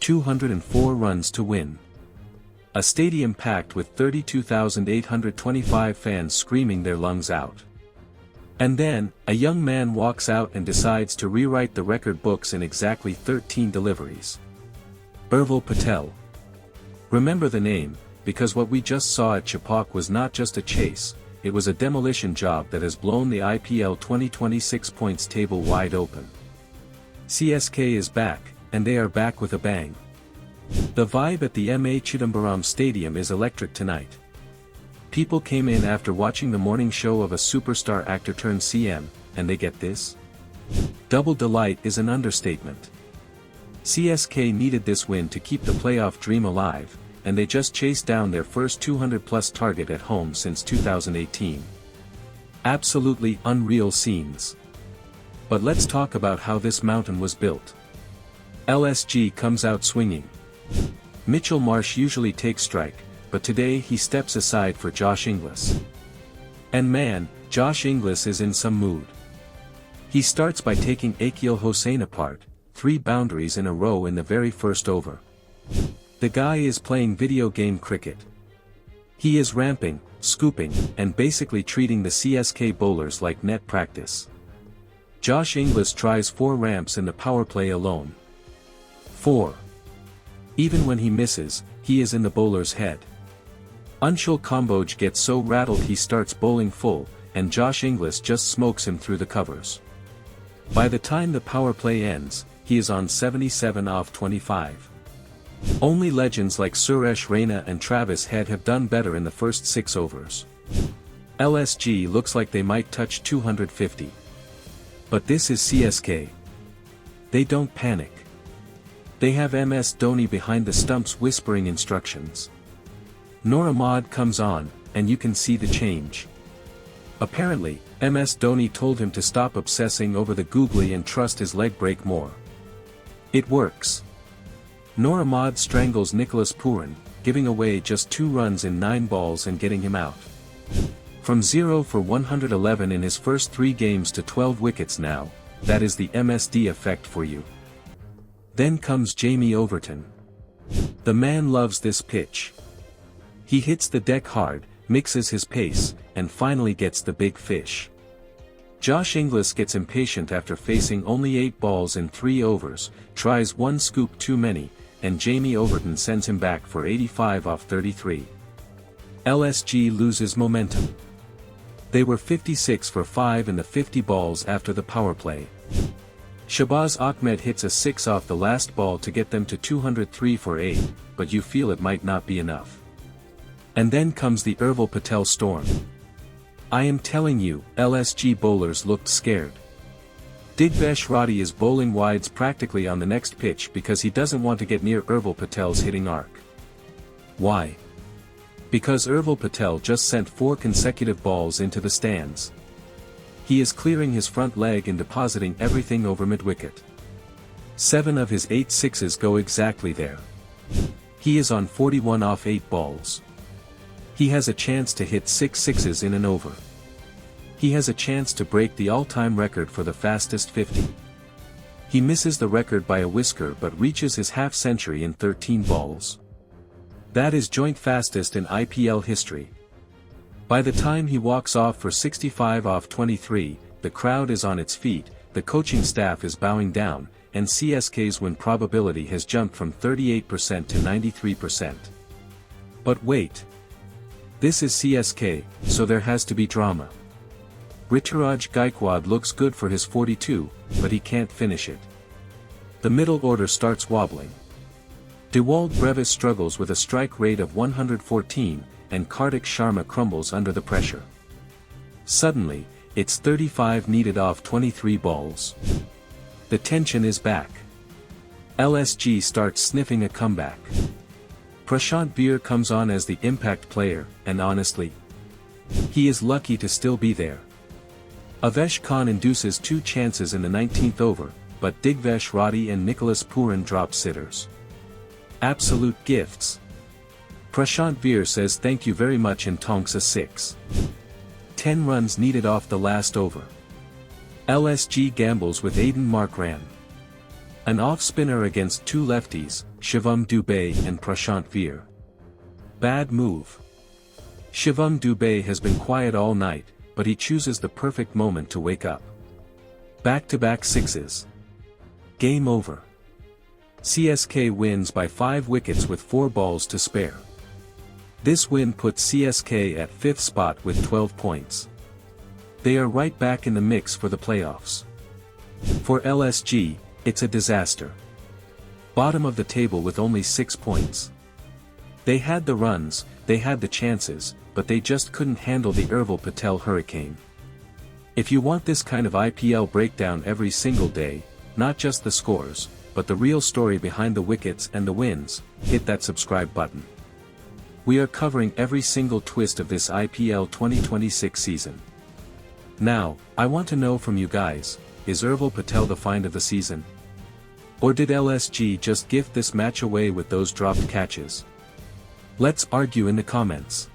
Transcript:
204 runs to win. A stadium packed with 32,825 fans screaming their lungs out. And then, a young man walks out and decides to rewrite the record books in exactly 13 deliveries. Urvil Patel. Remember the name, because what we just saw at Chepauk was not just a chase, it was a demolition job that has blown the IPL 2026 points table wide open. CSK is back, and they are back with a bang. The vibe at the MA Chidambaram Stadium is electric tonight. People came in after watching the morning show of a superstar actor turned CM, and they get this? Double delight is an understatement. CSK needed this win to keep the playoff dream alive, and they just chased down their first 200-plus target at home since 2018. Absolutely unreal scenes. But let's talk about how this mountain was built. LSG comes out swinging. Mitchell Marsh usually takes strike, but today he steps aside for Josh Inglis. And man, Josh Inglis is in some mood. He starts by taking Akil Hossain apart, 3 boundaries in a row in the very first over. The guy is playing video game cricket. He is ramping, scooping, and basically treating the CSK bowlers like net practice. Josh Inglis tries 4 ramps in the power play alone. 4. Even when he misses, he is in the bowler's head. Anshul Kamboj gets so rattled he starts bowling full, and Josh Inglis just smokes him through the covers. By the time the power play ends, he is on 77 off 25. Only legends like Suresh Raina and Travis Head have done better in the first 6 overs. LSG looks like they might touch 250. But this is CSK. They don't panic. They have MS Dhoni behind the stumps whispering instructions. Noor Ahmad comes on, and you can see the change. Apparently, MS Dhoni told him to stop obsessing over the googly and trust his leg break more. It works. Noor Ahmad strangles Nicholas Pooran, giving away just 2 runs in 9 balls and getting him out. From 0 for 111 in his first 3 games to 12 wickets now, that is the MSD effect for you. Then comes Jamie Overton. The man loves this pitch. He hits the deck hard, mixes his pace, and finally gets the big fish. Josh Inglis gets impatient after facing only 8 balls in 3 overs, tries 1 scoop too many, and Jamie Overton sends him back for 85 off 33. LSG loses momentum. They were 56 for 5 in the 50 balls after the power play. Shahbaz Ahmed hits a 6 off the last ball to get them to 203 for 8, but you feel it might not be enough. And then comes the Urvil Patel storm. I am telling you, LSG bowlers looked scared. Digvesh Rathi is bowling wides practically on the next pitch because he doesn't want to get near Urvil Patel's hitting arc. Why? Because Urvil Patel just sent 4 consecutive balls into the stands. He is clearing his front leg and depositing everything over mid-wicket. 7 of his 8 sixes go exactly there. He is on 41 off 8 balls. He has a chance to hit 6 sixes in an over. He has a chance to break the all-time record for the fastest 50. He misses the record by a whisker but reaches his half-century in 13 balls. That is joint fastest in IPL history. By the time he walks off for 65 off 23, the crowd is on its feet, the coaching staff is bowing down, and CSK's win probability has jumped from 38% to 93%. But wait. This is CSK, so there has to be drama. Rituraj Gaikwad looks good for his 42, but he can't finish it. The middle order starts wobbling. Dewald Brevis struggles with a strike rate of 114, and Kartik Sharma crumbles under the pressure. Suddenly, it's 35 needed off 23 balls. The tension is back. LSG starts sniffing a comeback. Prashant Veer comes on as the impact player, and honestly, he is lucky to still be there. Avesh Khan induces 2 chances in the 19th over, but Digvesh Rathi and Nicholas Pooran drop sitters. Absolute gifts. Prashant Veer says thank you very much and tonks a 6. 10 runs needed off the last over. LSG gambles with Aiden Markram. An off-spinner against two lefties, Shivam Dube and Prashant Veer. Bad move. Shivam Dube has been quiet all night, but he chooses the perfect moment to wake up. Back-to-back sixes. Game over. CSK wins by 5 wickets with 4 balls to spare. This win puts CSK at 5th spot with 12 points. They are right back in the mix for the playoffs. For LSG, it's a disaster. Bottom of the table with only 6 points. They had the runs, they had the chances, but they just couldn't handle the Urvil Patel hurricane. If you want this kind of IPL breakdown every single day, not just the scores, but the real story behind the wickets and the wins, hit that subscribe button. We are covering every single twist of this IPL 2026 season. Now, I want to know from you guys, is Urvil Patel the find of the season? Or did LSG just gift this match away with those dropped catches? Let's argue in the comments.